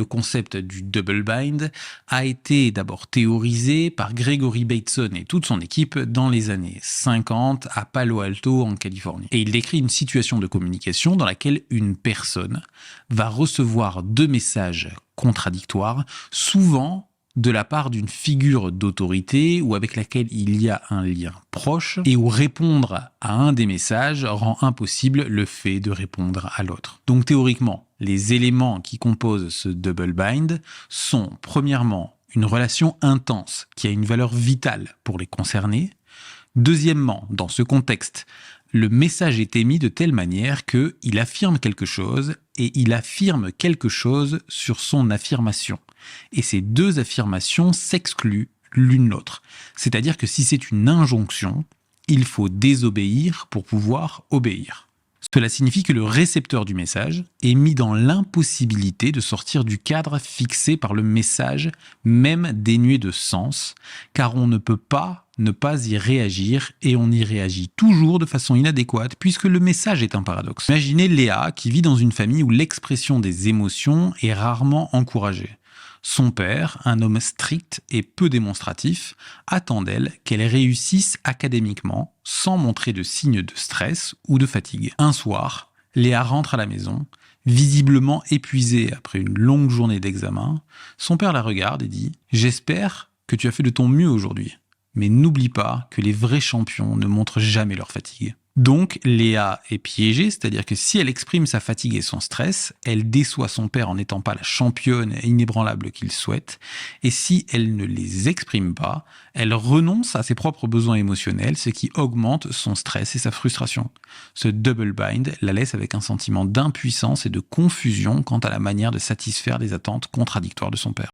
Le concept du double bind a été d'abord théorisé par Gregory Bateson et toute son équipe dans les années 50 à Palo Alto en Californie. Et il décrit une situation de communication dans laquelle une personne va recevoir deux messages contradictoires, souvent de la part d'une figure d'autorité ou avec laquelle il y a un lien proche et où répondre à un des messages rend impossible le fait de répondre à l'autre. Donc théoriquement, les éléments qui composent ce double bind sont premièrement une relation intense qui a une valeur vitale pour les concernés. Deuxièmement, dans ce contexte, le message est émis de telle manière qu'il affirme quelque chose et il affirme quelque chose sur son affirmation. Et ces deux affirmations s'excluent l'une l'autre. C'est-à-dire que si c'est une injonction, il faut désobéir pour pouvoir obéir. Cela signifie que le récepteur du message est mis dans l'impossibilité de sortir du cadre fixé par le message, même dénué de sens, car on ne peut pas ne pas y réagir et on y réagit toujours de façon inadéquate puisque le message est un paradoxe. Imaginez Léa qui vit dans une famille où l'expression des émotions est rarement encouragée. Son père, un homme strict et peu démonstratif, attend d'elle qu'elle réussisse académiquement sans montrer de signes de stress ou de fatigue. Un soir, Léa rentre à la maison, visiblement épuisée après une longue journée d'examen. Son père la regarde et dit « J'espère que tu as fait de ton mieux aujourd'hui, mais n'oublie pas que les vrais champions ne montrent jamais leur fatigue. » Donc, Léa est piégée, c'est-à-dire que si elle exprime sa fatigue et son stress, elle déçoit son père en n'étant pas la championne inébranlable qu'il souhaite. Et si elle ne les exprime pas, elle renonce à ses propres besoins émotionnels, ce qui augmente son stress et sa frustration. Ce double bind la laisse avec un sentiment d'impuissance et de confusion quant à la manière de satisfaire les attentes contradictoires de son père.